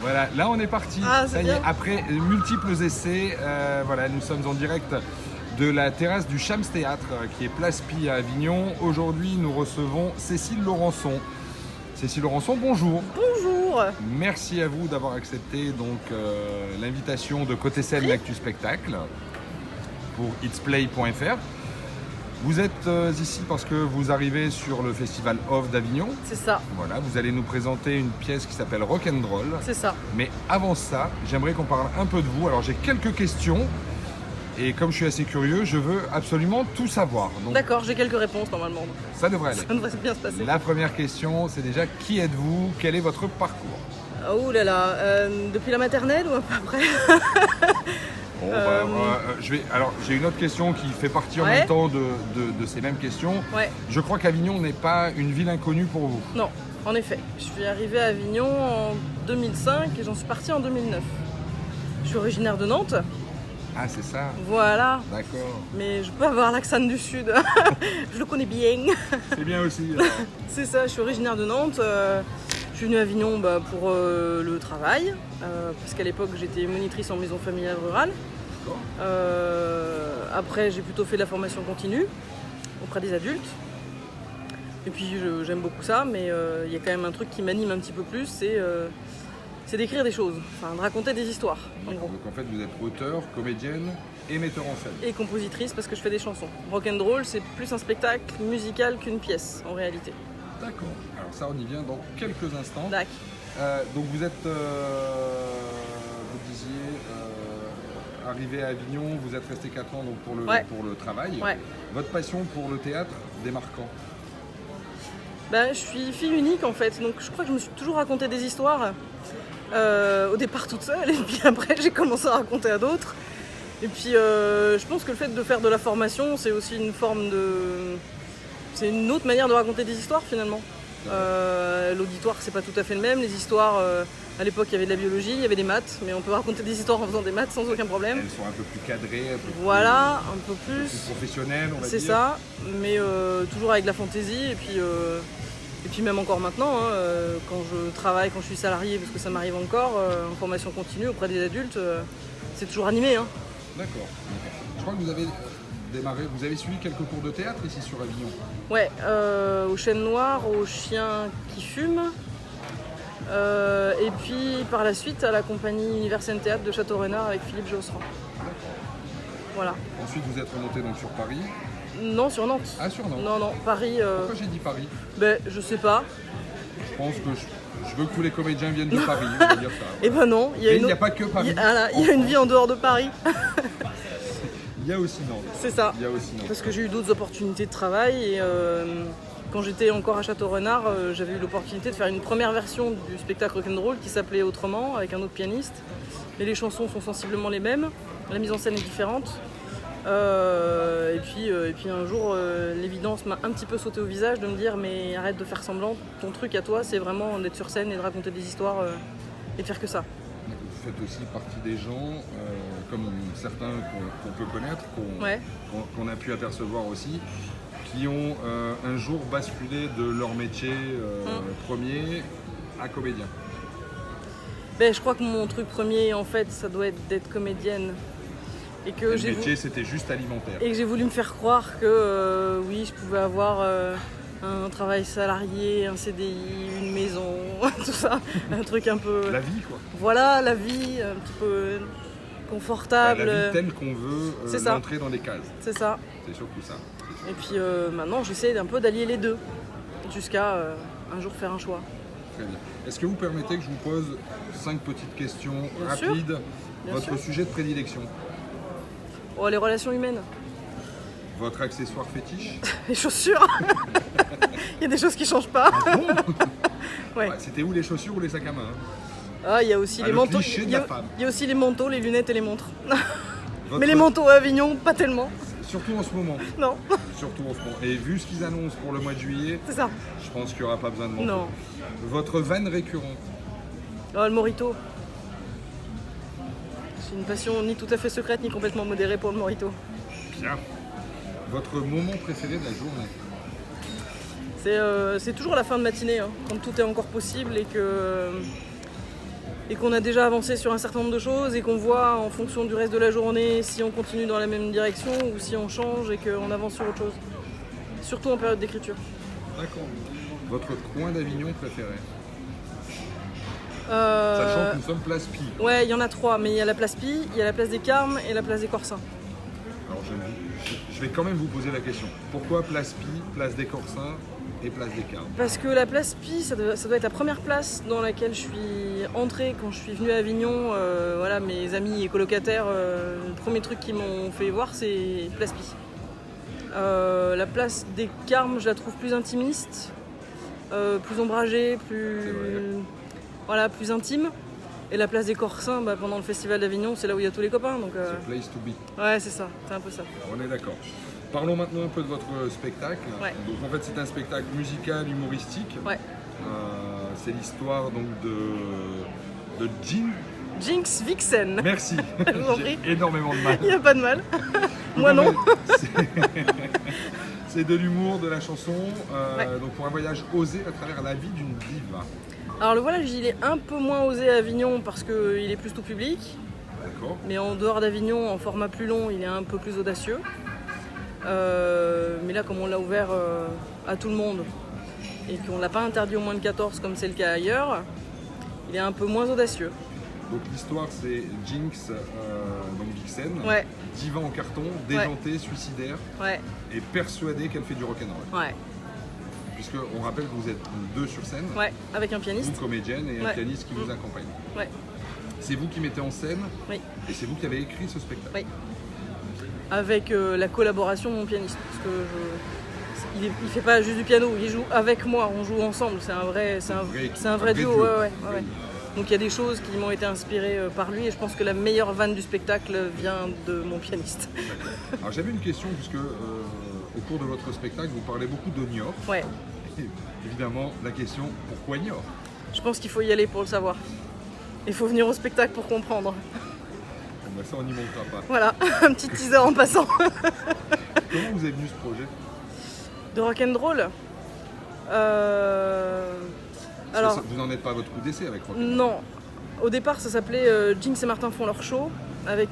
Voilà, là on est parti. Ah, ça y est, après multiples essais, voilà, nous sommes en direct de la terrasse du Chams Théâtre qui est Place Pie à Avignon. Aujourd'hui, nous recevons Cécile Laurençon. Cécile Laurençon, bonjour. Bonjour. Merci à vous d'avoir accepté donc l'invitation de Côté Scène L'Actu Spectacle pour itsplay.fr. Vous êtes ici parce que vous arrivez sur le festival Off d'Avignon. C'est ça. Voilà, vous allez nous présenter une pièce qui s'appelle Rock'n'Roll. C'est ça. Mais avant ça, j'aimerais qu'on parle un peu de vous. Alors j'ai quelques questions et comme je suis assez curieux, je veux absolument tout savoir. Donc, d'accord, j'ai quelques réponses normalement. ça devrait aller. Ça devrait bien se passer. La première question, c'est déjà qui êtes-vous? Quel est votre parcours? Oh là là, depuis la maternelle ou un peu après? Bon, alors j'ai une autre question qui fait partie en même temps de ces mêmes questions. Ouais. Je crois qu'Avignon n'est pas une ville inconnue pour vous. Non, en effet. Je suis arrivée à Avignon en 2005 et j'en suis partie en 2009. Je suis originaire de Nantes. Ah, c'est ça? Voilà. D'accord. Mais je peux avoir l'accent du sud. Je le connais bien. C'est bien aussi. C'est ça, je suis originaire de Nantes. Je suis venue à Avignon pour le travail, parce qu'à l'époque j'étais monitrice en maison familiale rurale. Après j'ai plutôt fait de la formation continue auprès des adultes. Et puis j'aime beaucoup ça, mais il y a quand même un truc qui m'anime un petit peu plus, c'est d'écrire des choses, enfin de raconter des histoires. En gros. Donc en fait vous êtes auteur, comédienne et metteur en scène. Et compositrice parce que je fais des chansons. Rock'n'Roll c'est plus un spectacle musical qu'une pièce en réalité. D'accord. Alors ça, on y vient dans quelques instants. D'accord. Donc vous êtes, vous disiez, arrivé à Avignon, vous êtes resté 4 ans donc, pour le travail. Ouais. Votre passion pour le théâtre démarre quand? Je suis fille unique en fait, donc je crois que je me suis toujours raconté des histoires. Au départ toute seule, et puis après j'ai commencé à raconter à d'autres. Et puis je pense que le fait de faire de la formation, c'est aussi une forme de... C'est une autre manière de raconter des histoires finalement. L'auditoire c'est pas tout à fait le même. Les histoires, à l'époque il y avait de la biologie, il y avait des maths, mais on peut raconter des histoires en faisant des maths sans aucun problème. Elles sont un peu plus cadrées, un peu plus professionnelles, on va dire. C'est ça, mais toujours avec de la fantaisie. Et puis même encore maintenant, quand je travaille, quand je suis salarié, parce que ça m'arrive encore, en formation continue auprès des adultes, c'est toujours animé. Hein. D'accord. Je crois que vous avez démarré, vous avez suivi quelques cours de théâtre ici sur Avignon. Ouais, au Chêne Noir, au Chien qui fume, et puis par la suite à la compagnie Univers Scène Théâtre de Château-Renard avec Philippe Josserand. Voilà. Ensuite vous êtes remonté donc sur Paris. Non, sur Nantes. Ah, sur Nantes. Non, Paris. Pourquoi j'ai dit Paris? Je sais pas. Je pense que je veux que tous les comédiens viennent de Paris, on va dire ça. Eh ben non, il n'y a pas que Paris. Il y a une vie en dehors de Paris. Il y a aussi Nantes. C'est ça. Il y a aussi Nantes. Parce que j'ai eu d'autres opportunités de travail et quand j'étais encore à Château-Renard, j'avais eu l'opportunité de faire une première version du spectacle Rock'n'Roll qui s'appelait Autrement avec un autre pianiste. Mais les chansons sont sensiblement les mêmes, la mise en scène est différente. Et puis un jour, l'évidence m'a un petit peu sauté au visage de me dire mais arrête de faire semblant, ton truc à toi c'est vraiment d'être sur scène et de raconter des histoires et de faire que ça. Vous faites aussi partie des gens, comme certains qu'on peut connaître, qu'on a pu apercevoir aussi, qui ont un jour basculé de leur métier premier à comédien. Je crois que mon truc premier en fait ça doit être d'être comédienne. Et que le métier c'était juste alimentaire. Et que j'ai voulu me faire croire que oui je pouvais avoir un travail salarié, un CDI, une maison, tout ça, un truc un peu... La vie quoi. Voilà, la vie un petit peu confortable. La vie telle qu'on veut l'entrer dans les cases. C'est ça. C'est surtout ça. Et puis maintenant j'essaie un peu d'allier les deux, jusqu'à un jour faire un choix. Très bien. Est-ce que vous permettez que je vous pose 5 petites questions rapides? Votre sujet de prédilection? Oh, les relations humaines. Votre accessoire fétiche? Les chaussures. Il y a des choses qui changent pas. Ah bon? Ouais. C'était où les chaussures ou les sacs à main? Ah, il y a aussi les manteaux. Il y a aussi les manteaux, les lunettes et les montres. Mais les manteaux à Avignon, pas tellement. Surtout en ce moment. Non. Surtout en ce moment. Et vu ce qu'ils annoncent pour le mois de juillet, c'est ça. Je pense qu'il n'y aura pas besoin de manteau. Non. Votre vanne récurrente? Oh, le mojito. C'est une passion ni tout à fait secrète ni complètement modérée pour le mojito. Bien. Votre moment préféré de la journée? C'est toujours la fin de matinée, hein, quand tout est encore possible et que et qu'on a déjà avancé sur un certain nombre de choses et qu'on voit en fonction du reste de la journée si on continue dans la même direction ou si on change et qu'on avance sur autre chose. Surtout en période d'écriture. D'accord. Votre coin d'Avignon préféré? Sachant que nous sommes place Pie. Ouais, il y en a 3, mais il y a la place Pie, il y a la place des Carmes et la place des Corsins. Alors je vais quand même vous poser la question. Pourquoi place Pie, place des Corsins et place des Carmes? Parce que la place Pie, ça doit être la première place dans laquelle je suis entrée quand je suis venue à Avignon. Voilà, mes amis et colocataires, le premier truc qu'ils m'ont fait voir, c'est place Pie. La place des Carmes, je la trouve plus intimiste, plus ombragée, plus intime. Et la place des Corsins, pendant le festival d'Avignon, c'est là où il y a tous les copains. Donc, c'est place to be. Ouais, c'est ça, c'est un peu ça. On est d'accord. Parlons maintenant un peu de votre spectacle. Ouais. Donc en fait c'est un spectacle musical, humoristique. Ouais. C'est l'histoire donc de Jinx Vixen. Merci. Je vous en prie. J'ai énormément de mal. Il n'y a pas de mal. Moi non. C'est de l'humour, de la chanson, donc pour un voyage osé à travers la vie d'une diva. Alors le voyage il est un peu moins osé à Avignon parce qu'il est plus tout public. D'accord. Mais en dehors d'Avignon, en format plus long, il est un peu plus audacieux. Mais là, comme on l'a ouvert à tout le monde et qu'on ne l'a pas interdit aux moins de 14 comme c'est le cas ailleurs, il est un peu moins audacieux. Donc l'histoire c'est Jinx, donc Vixen, diva en carton, déjantée, suicidaire et persuadée qu'elle fait du rock'n'roll. Ouais. Puisqu'on rappelle que vous êtes 2 sur scène, avec un pianiste. Une comédienne et un pianiste qui vous accompagne. Ouais. C'est vous qui mettez en scène et c'est vous qui avez écrit ce spectacle. Oui. Avec la collaboration de mon pianiste. Parce que il fait pas juste du piano, il joue avec moi, on joue ensemble. C'est un vrai duo. Ouais. Donc il y a des choses qui m'ont été inspirées par lui et je pense que la meilleure vanne du spectacle vient de mon pianiste. Alors j'avais une question puisque au cours de votre spectacle vous parlez beaucoup de Niort. Ouais. Et évidemment la question, pourquoi Niort? Je pense qu'il faut y aller pour le savoir. Il faut venir au spectacle pour comprendre. Ça on n'y montera pas. Voilà, un petit teaser en passant. Comment vous est venu ce projet de rock'n'roll? Alors, vous n'en êtes pas à votre coup d'essai avec rock'n'roll? Non. Au départ, ça s'appelait Jinx et Martin font leur show, avec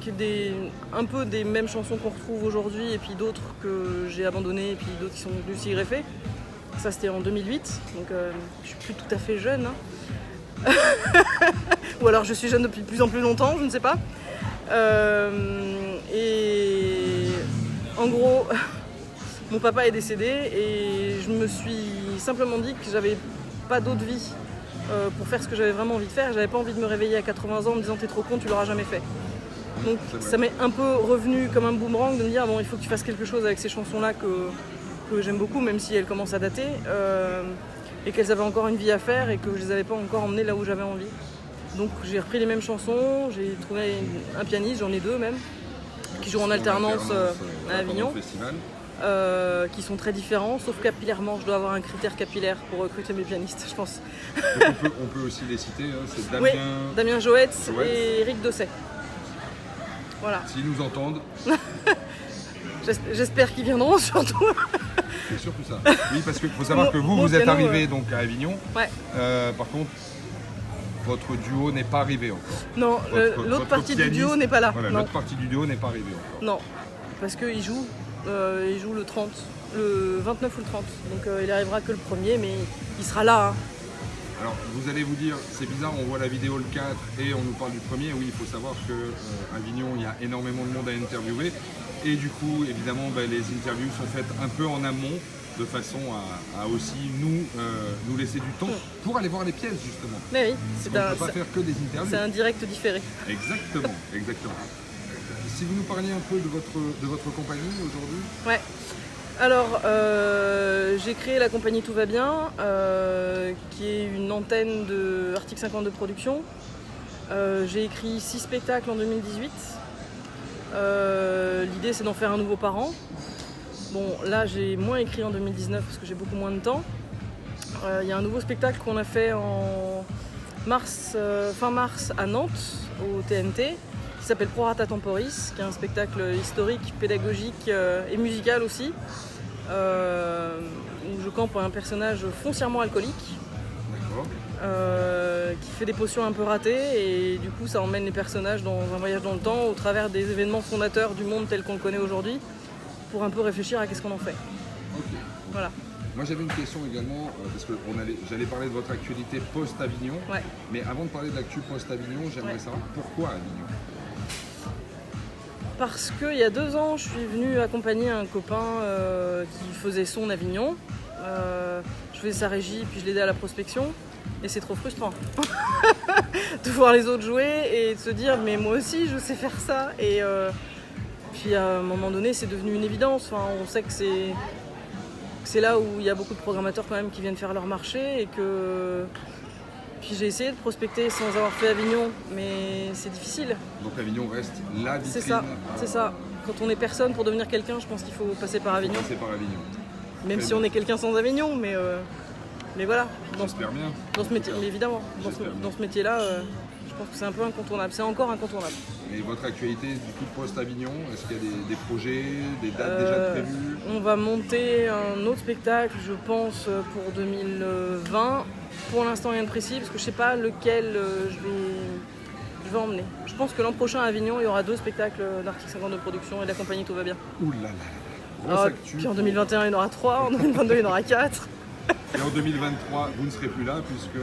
un peu des mêmes chansons qu'on retrouve aujourd'hui, et puis d'autres que j'ai abandonnées, et puis d'autres qui sont venues s'y greffer. Ça, c'était en 2008, donc je suis plus tout à fait jeune. Hein. Ou alors je suis jeune depuis de plus en plus longtemps, je ne sais pas. Et en gros, mon papa est décédé et je me suis simplement dit que j'avais pas d'autre vie pour faire ce que j'avais vraiment envie de faire. J'avais pas envie de me réveiller à 80 ans en me disant t'es trop con, tu l'auras jamais fait. Donc ça m'est un peu revenu comme un boomerang de me dire bon, il faut que tu fasses quelque chose avec ces chansons-là que j'aime beaucoup, même si elles commencent à dater, et qu'elles avaient encore une vie à faire et que je les avais pas encore emmenées là où j'avais envie. Donc j'ai repris les mêmes chansons, j'ai trouvé un pianiste, j'en ai 2 même, qui jouent en alternance à Avignon, qui sont très différents, sauf capillairement, je dois avoir un critère capillaire pour recruter mes pianistes, je pense. Donc on peut aussi les citer, hein, c'est Damien... Oui, Damien Joetz et Eric Dosset. Voilà. S'ils nous entendent... J'espère qu'ils viendront surtout. C'est surtout ça. Oui, parce qu'il faut savoir que vous êtes arrivé donc à Avignon. Ouais. Par contre, votre duo n'est pas arrivé encore. Non, l'autre partie du duo n'est pas là. Voilà, l'autre partie du duo n'est pas arrivée encore. Non, parce qu'il joue le 30, le 29 ou le 30. Donc il arrivera que le 1er, mais il sera là. Hein. Alors vous allez vous dire, c'est bizarre, on voit la vidéo le 4 et on nous parle du 1er. Oui, il faut savoir qu'à Avignon, il y a énormément de monde à interviewer. Et du coup, évidemment, les interviews sont faites un peu en amont, de façon à aussi nous laisser du temps pour aller voir les pièces, justement. Mais oui, on ne peut pas faire que des interviews. C'est un direct différé. Exactement, exactement. Si vous nous parliez un peu de votre compagnie aujourd'hui. Ouais. Alors, j'ai créé la compagnie Tout va bien, qui est une antenne de Article 52 Productions. J'ai écrit 6 spectacles en 2018. L'idée c'est d'en faire un nouveau par an. Bon, là j'ai moins écrit en 2019 parce que j'ai beaucoup moins de temps. Il y a un nouveau spectacle qu'on a fait en fin mars à Nantes, au TNT, qui s'appelle Prorata Temporis, qui est un spectacle historique, pédagogique et musical aussi, où je campe un personnage foncièrement alcoolique. qui fait des potions un peu ratées et du coup ça emmène les personnages dans un voyage dans le temps au travers des événements fondateurs du monde tel qu'on le connaît aujourd'hui pour un peu réfléchir à qu'est-ce qu'on en fait. Okay. Voilà. Moi j'avais une question également, parce que j'allais parler de votre actualité post-Avignon, mais avant de parler de l'actu post-Avignon, j'aimerais savoir pourquoi Avignon. Parce qu'il y a 2 ans, je suis venue accompagner un copain qui faisait son Avignon. Je faisais sa régie, puis je l'aidais à la prospection. Et c'est trop frustrant de voir les autres jouer et de se dire mais moi aussi je sais faire ça. Et puis à un moment donné, c'est devenu une évidence. Enfin, on sait que c'est là où il y a beaucoup de programmateurs quand même qui viennent faire leur marché et que... Puis j'ai essayé de prospecter sans avoir fait Avignon, mais c'est difficile. Donc Avignon reste la vitrine. C'est ça. Quand on est personne pour devenir quelqu'un, je pense qu'il faut passer par Avignon. Même si on est quelqu'un sans Avignon, mais voilà. J'espère bien. Dans ce métier, mais évidemment, dans ce métier-là, je pense que c'est un peu incontournable. C'est encore incontournable. Et votre actualité du coup post-Avignon, est-ce qu'il y a des projets, des dates déjà prévues? On va monter un autre spectacle, je pense, pour 2020. Pour l'instant, rien de précis, parce que je ne sais pas lequel je vais emmener. Je pense que l'an prochain à Avignon, il y aura 2 spectacles d'Arctic 52 Productions et de la compagnie Tout va bien. Ouh là là. Puis en 2021, il y en aura 3, en 2022, il y en aura 4. Et en 2023, vous ne serez plus là, puisque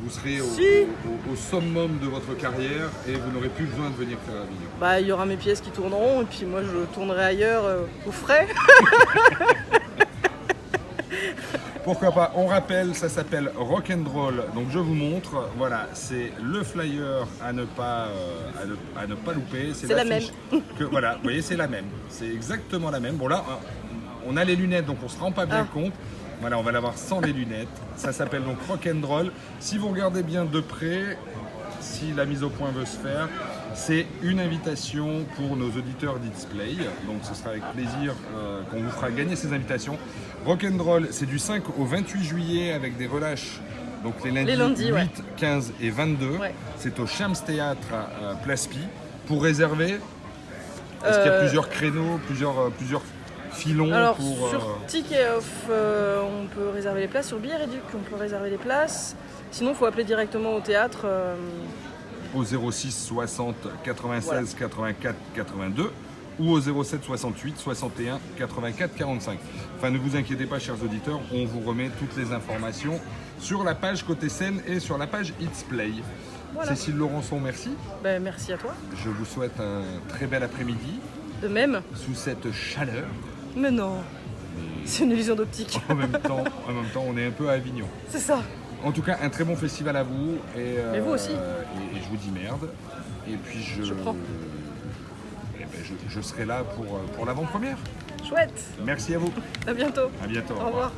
vous serez au summum de votre carrière et vous n'aurez plus besoin de venir faire Avignon. Il y aura mes pièces qui tourneront, et puis moi, je tournerai ailleurs, au frais. Pourquoi pas, on rappelle, ça s'appelle Rock'n'Roll, donc je vous montre, voilà, c'est le flyer à ne pas louper. C'est la même. Voilà, vous voyez, c'est la même, c'est exactement la même. Bon là, on a les lunettes, donc on se rend pas bien compte. Voilà, on va l'avoir sans les lunettes. Ça s'appelle donc Rock'n'Roll. Si vous regardez bien de près, si la mise au point veut se faire, c'est une invitation pour nos auditeurs d'Itsplay. Donc ce sera avec plaisir qu'on vous fera gagner ces invitations. Rock'n'Roll, c'est du 5 au 28 juillet avec des relâches. Donc les lundis 8, 15 et 22. C'est au Shams Théâtre à Place Pi. Pour réserver, est-ce qu'il y a plusieurs créneaux, plusieurs filons? Alors sur Ticket Off, on peut réserver les places. Sur Billet Réduc, on peut réserver les places. Sinon, il faut appeler directement au théâtre. Au 06 60 96 84 82 ou au 07 68 61 84 45. Enfin, ne vous inquiétez pas, chers auditeurs, on vous remet toutes les informations sur la page Côté Scène et sur la page Itsplay. Voilà. Cécile Laurençon, merci. Merci à toi. Je vous souhaite un très bel après-midi. De même. Sous cette chaleur. Mais non, c'est une illusion d'optique. En même temps, on est un peu à Avignon. C'est ça. En tout cas, un très bon festival à vous. Et vous aussi. Et je vous dis merde. Et puis je serai là pour l'avant-première. Chouette. Merci à vous. À bientôt. À bientôt. Au revoir.